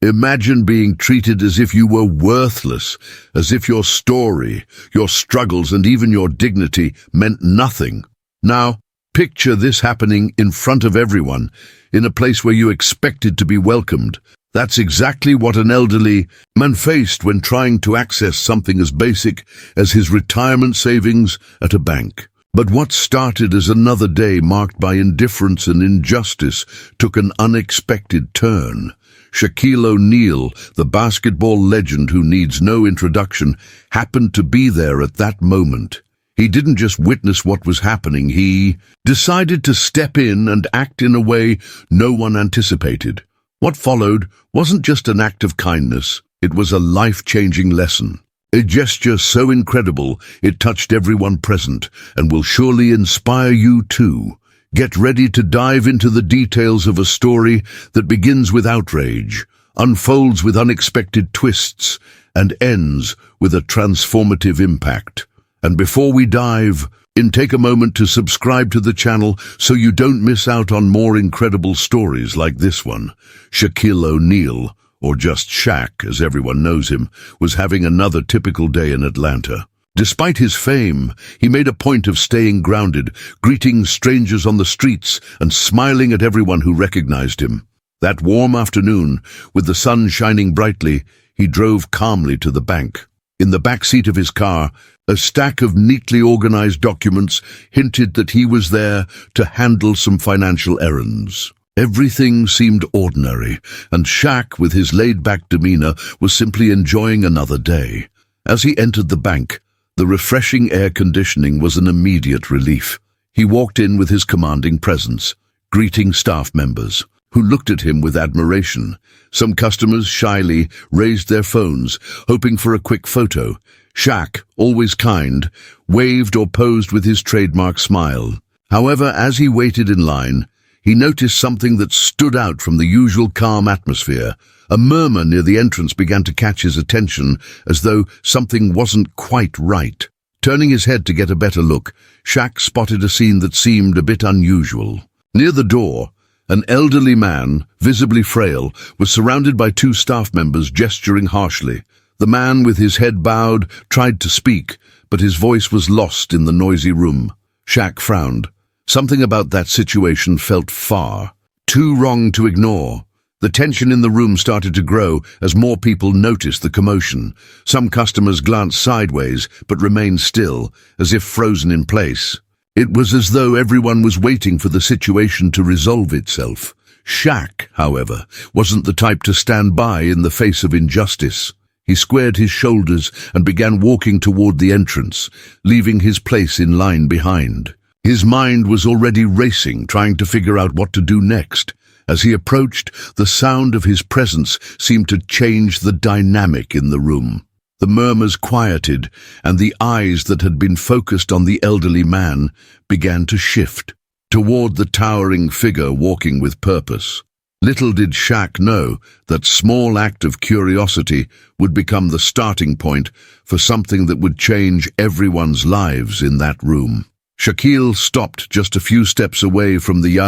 Imagine being treated as if you were worthless, as if your story, your struggles, and even your dignity meant nothing. Now, picture this happening in front of everyone, in a place where you expected to be welcomed. That's exactly what an elderly man faced when trying to access something as basic as his retirement savings at a bank. But what started as another day marked by indifference and injustice took an unexpected turn. Shaquille O'Neal, the basketball legend who needs no introduction, happened to be there at that moment. He didn't just witness what was happening, he decided to step in and act in a way no one anticipated. What followed wasn't just an act of kindness, it was a life-changing lesson. A gesture so incredible it touched everyone present and will surely inspire you too. Get ready to dive into the details of a story that begins with outrage, unfolds with unexpected twists, and ends with a transformative impact. And before we dive in, take a moment to subscribe to the channel so you don't miss out on more incredible stories like this one. Shaquille O'Neal, or just Shaq as everyone knows him, was having another typical day in Atlanta. Despite his fame, he made a point of staying grounded, greeting strangers on the streets and smiling at everyone who recognized him. That warm afternoon, with the sun shining brightly, he drove calmly to the bank. In the back seat of his car, a stack of neatly organized documents hinted that he was there to handle some financial errands. Everything seemed ordinary, and Shaq, with his laid-back demeanor, was simply enjoying another day. As he entered the bank, the refreshing air conditioning was an immediate relief. He walked in with his commanding presence, greeting staff members, who looked at him with admiration. Some customers shyly raised their phones, hoping for a quick photo. Shaq, always kind, waved or posed with his trademark smile. However, as he waited in line, he noticed something that stood out from the usual calm atmosphere. A murmur near the entrance began to catch his attention, as though something wasn't quite right. Turning his head to get a better look, Shaq spotted a scene that seemed a bit unusual. Near the door, an elderly man, visibly frail, was surrounded by two staff members gesturing harshly. The man, with his head bowed, tried to speak, but his voice was lost in the noisy room. Shaq frowned. Something about that situation felt far too wrong to ignore. The tension in the room started to grow as more people noticed the commotion. Some customers glanced sideways but remained still, as if frozen in place. It was as though everyone was waiting for the situation to resolve itself. Shaq, however, wasn't the type to stand by in the face of injustice. He squared his shoulders and began walking toward the entrance, leaving his place in line behind. His mind was already racing, trying to figure out what to do next. As he approached, the sound of his presence seemed to change the dynamic in the room. The murmurs quieted, and the eyes that had been focused on the elderly man began to shift toward the towering figure walking with purpose. Little did Shaq know that small act of curiosity would become the starting point for something that would change everyone's lives in that room. Shaquille stopped just a few steps away from the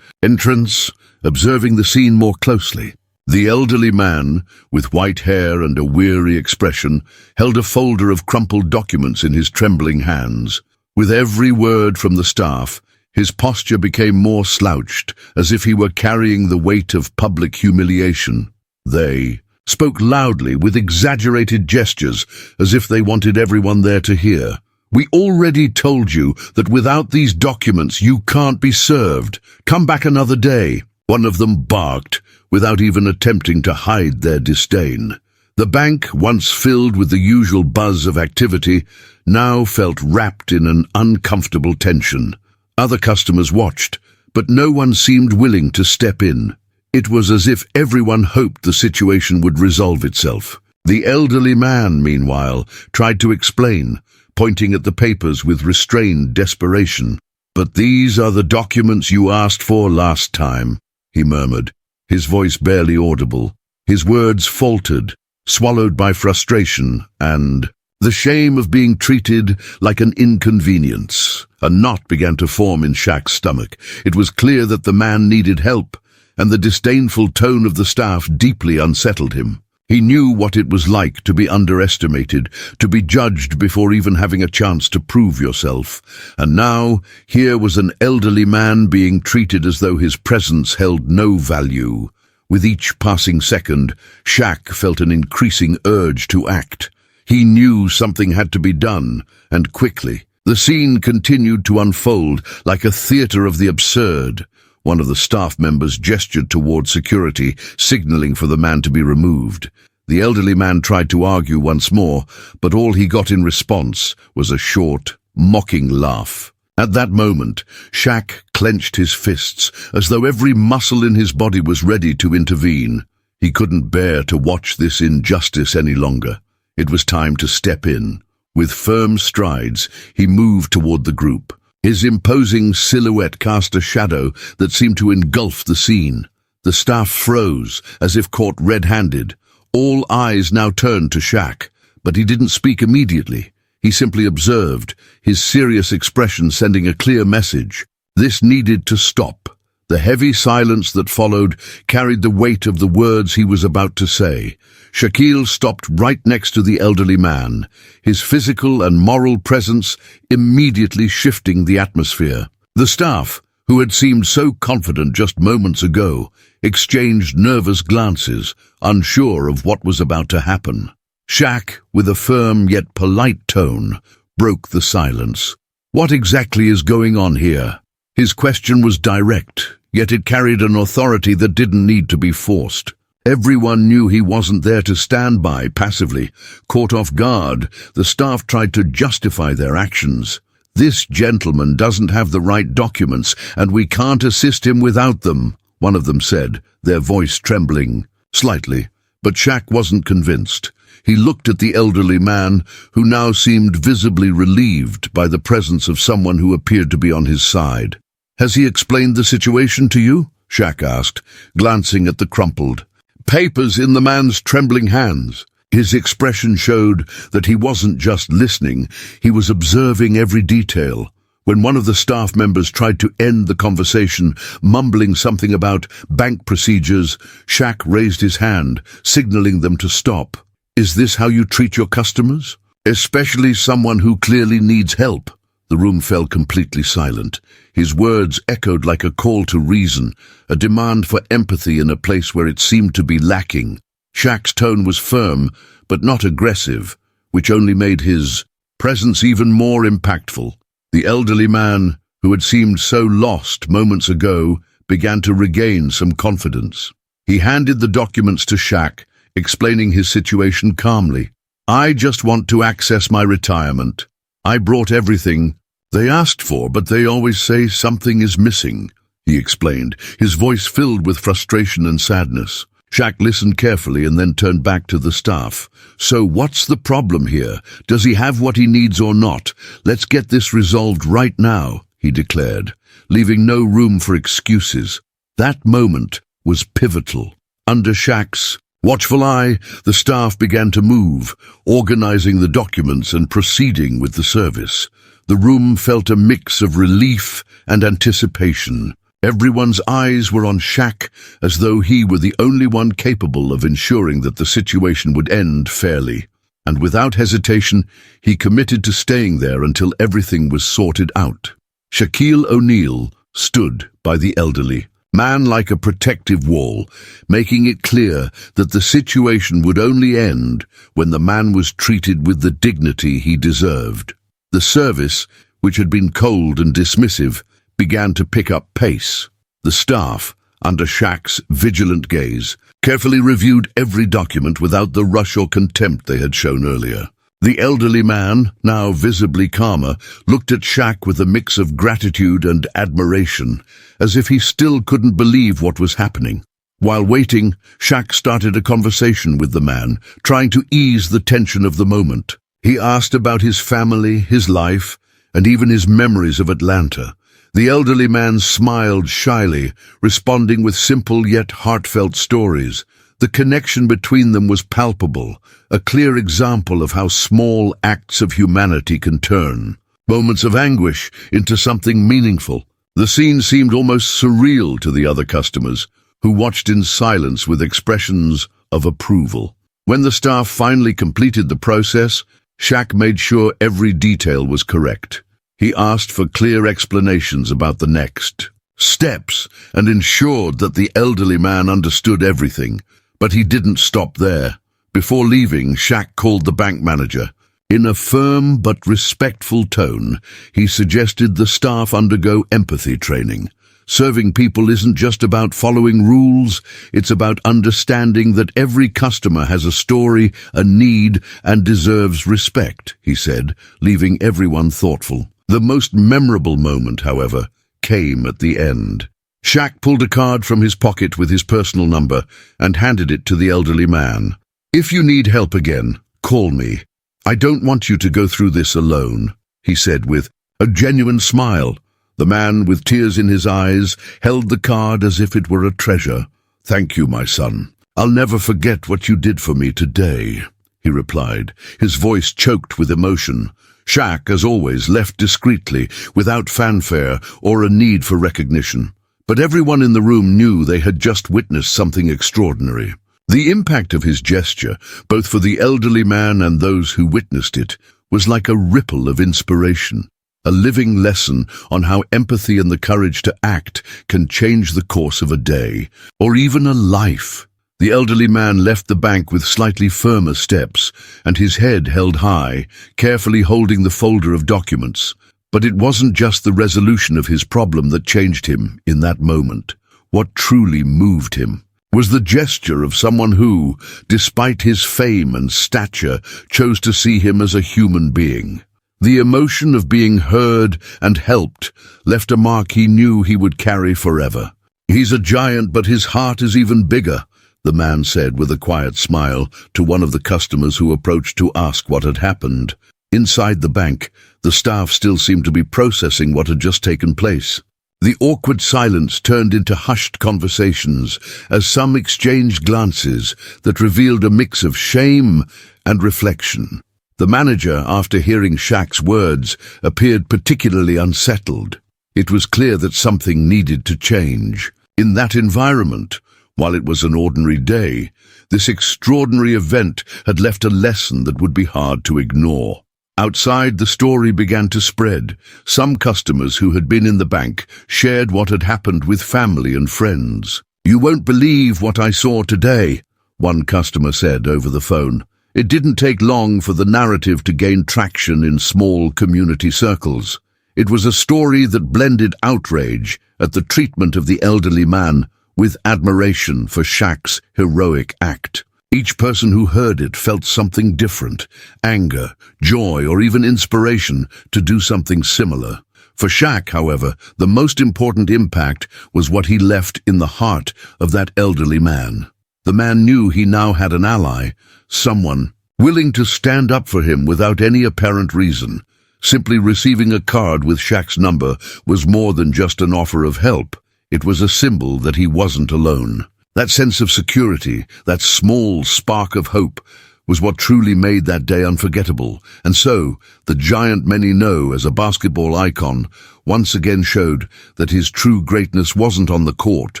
entrance, observing the scene more closely. The elderly man, with white hair and a weary expression, held a folder of crumpled documents in his trembling hands. With every word from the staff, his posture became more slouched, as if he were carrying the weight of public humiliation. They spoke loudly with exaggerated gestures, as if they wanted everyone there to hear. "We already told you that without these documents you can't be served. Come back another day," one of them barked, without even attempting to hide their disdain. The bank, once filled with the usual buzz of activity, now felt wrapped in an uncomfortable tension. Other customers watched, but no one seemed willing to step in. It was as if everyone hoped the situation would resolve itself. The elderly man, meanwhile, tried to explain, pointing at the papers with restrained desperation. "But these are the documents you asked for last time," he murmured, his voice barely audible. His words faltered, swallowed by frustration and the shame of being treated like an inconvenience. A knot began to form in Shaq's stomach. It was clear that the man needed help, and the disdainful tone of the staff deeply unsettled him. He knew what it was like to be underestimated, to be judged before even having a chance to prove yourself. And now, here was an elderly man being treated as though his presence held no value. With each passing second, Shaq felt an increasing urge to act. He knew something had to be done, and quickly. The scene continued to unfold like a theater of the absurd. One of the staff members gestured toward security, signaling for the man to be removed. The elderly man tried to argue once more, but all he got in response was a short, mocking laugh. At that moment, Shaq clenched his fists, as though every muscle in his body was ready to intervene. He couldn't bear to watch this injustice any longer. It was time to step in. With firm strides, he moved toward the group. His imposing silhouette cast a shadow that seemed to engulf the scene. The staff froze, as if caught red-handed. All eyes now turned to Shaq, but he didn't speak immediately. He simply observed, his serious expression sending a clear message. This needed to stop. The heavy silence that followed carried the weight of the words he was about to say. Shaquille stopped right next to the elderly man, his physical and moral presence immediately shifting the atmosphere. The staff, who had seemed so confident just moments ago, exchanged nervous glances, unsure of what was about to happen. Shaq, with a firm yet polite tone, broke the silence. "What exactly is going on here?" His question was direct, yet it carried an authority that didn't need to be forced. Everyone knew he wasn't there to stand by passively. Caught off guard, the staff tried to justify their actions. "This gentleman doesn't have the right documents, and we can't assist him without them," one of them said, their voice trembling slightly. But Shaq wasn't convinced. He looked at the elderly man, who now seemed visibly relieved by the presence of someone who appeared to be on his side. "Has he explained the situation to you?" Shaq asked, glancing at the crumpled papers in the man's trembling hands. His expression showed that he wasn't just listening, he was observing every detail. When one of the staff members tried to end the conversation, mumbling something about bank procedures, Shaq raised his hand, signaling them to stop. "Is this how you treat your customers? Especially someone who clearly needs help?" The room fell completely silent. His words echoed like a call to reason, a demand for empathy in a place where it seemed to be lacking. Shaq's tone was firm, but not aggressive, which only made his presence even more impactful. The elderly man, who had seemed so lost moments ago, began to regain some confidence. He handed the documents to Shaq, explaining his situation calmly. "I just want to access my retirement. I brought everything they asked for, but they always say something is missing," he explained, his voice filled with frustration and sadness. Shaq listened carefully and then turned back to the staff. "So what's the problem here? Does he have what he needs or not? Let's get this resolved right now," he declared, leaving no room for excuses. That moment was pivotal. Under Shaq's watchful eye, the staff began to move, organizing the documents and proceeding with the service. The room felt a mix of relief and anticipation. Everyone's eyes were on Shaq, as though he were the only one capable of ensuring that the situation would end fairly. And without hesitation, he committed to staying there until everything was sorted out. Shaquille O'Neal stood by the elderly man like a protective wall, making it clear that the situation would only end when the man was treated with the dignity he deserved. The service, which had been cold and dismissive, began to pick up pace. The staff, under Shaq's vigilant gaze, carefully reviewed every document without the rush or contempt they had shown earlier. The elderly man, now visibly calmer, looked at Shaq with a mix of gratitude and admiration, as if he still couldn't believe what was happening. While waiting, Shaq started a conversation with the man, trying to ease the tension of the moment. He asked about his family, his life, and even his memories of Atlanta. The elderly man smiled shyly, responding with simple yet heartfelt stories. The connection between them was palpable, a clear example of how small acts of humanity can turn moments of anguish into something meaningful. The scene seemed almost surreal to the other customers, who watched in silence with expressions of approval. When the staff finally completed the process, Shaq made sure every detail was correct. He asked for clear explanations about the next steps and ensured that the elderly man understood everything. But he didn't stop there. Before leaving, Shaq called the bank manager. In a firm but respectful tone, he suggested the staff undergo empathy training. Serving people isn't just about following rules, it's about understanding that every customer has a story, a need, and deserves respect, he said, leaving everyone thoughtful. The most memorable moment, however, came at the end. Shaq pulled a card from his pocket with his personal number and handed it to the elderly man. "If you need help again, call me. I don't want you to go through this alone," he said with a genuine smile. The man, with tears in his eyes, held the card as if it were a treasure. "Thank you, my son. I'll never forget what you did for me today," he replied, his voice choked with emotion. Shaq, as always, left discreetly, without fanfare or a need for recognition. But everyone in the room knew they had just witnessed something extraordinary. The impact of his gesture, both for the elderly man and those who witnessed it, was like a ripple of inspiration. A living lesson on how empathy and the courage to act can change the course of a day, or even a life. The elderly man left the bank with slightly firmer steps, and his head held high, carefully holding the folder of documents. But it wasn't just the resolution of his problem that changed him in that moment. What truly moved him was the gesture of someone who, despite his fame and stature, chose to see him as a human being. The emotion of being heard and helped left a mark he knew he would carry forever. "He's a giant, but his heart is even bigger," the man said with a quiet smile to one of the customers who approached to ask what had happened. Inside the bank, the staff still seemed to be processing what had just taken place. The awkward silence turned into hushed conversations as some exchanged glances that revealed a mix of shame and reflection. The manager, after hearing Shaq's words, appeared particularly unsettled. It was clear that something needed to change. In that environment, while it was an ordinary day, this extraordinary event had left a lesson that would be hard to ignore. Outside, the story began to spread. Some customers who had been in the bank shared what had happened with family and friends. "You won't believe what I saw today," one customer said over the phone. It didn't take long for the narrative to gain traction in small community circles. It was a story that blended outrage at the treatment of the elderly man with admiration for Shaq's heroic act. Each person who heard it felt something different, anger, joy, or even inspiration to do something similar. For Shaq, however, the most important impact was what he left in the heart of that elderly man. The man knew he now had an ally, someone willing to stand up for him without any apparent reason. Simply receiving a card with Shaq's number was more than just an offer of help. It was a symbol that he wasn't alone. That sense of security, that small spark of hope, was what truly made that day unforgettable. And so, the giant many know as a basketball icon once again showed that his true greatness wasn't on the court,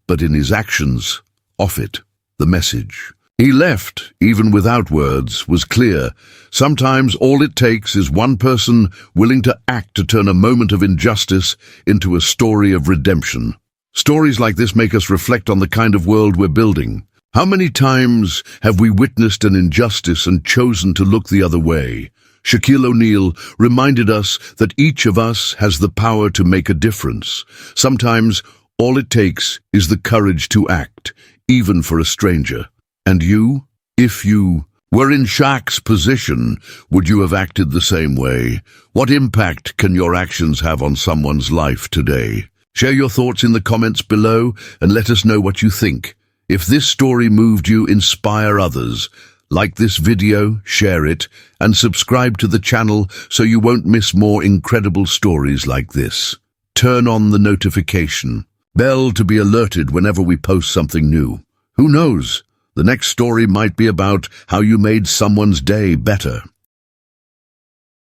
but in his actions off it. The message he left, even without words, was clear. Sometimes all it takes is one person willing to act to turn a moment of injustice into a story of redemption. Stories like this make us reflect on the kind of world we're building. How many times have we witnessed an injustice and chosen to look the other way? Shaquille O'Neal reminded us that each of us has the power to make a difference. Sometimes all it takes is the courage to act, even for a stranger. And you? If you were in Shaq's position, would you have acted the same way? What impact can your actions have on someone's life today? Share your thoughts in the comments below and let us know what you think. If this story moved you, inspire others. Like this video, share it, and subscribe to the channel so you won't miss more incredible stories like this. Turn on the notification bell to be alerted whenever we post something new. Who knows? The next story might be about how you made someone's day better.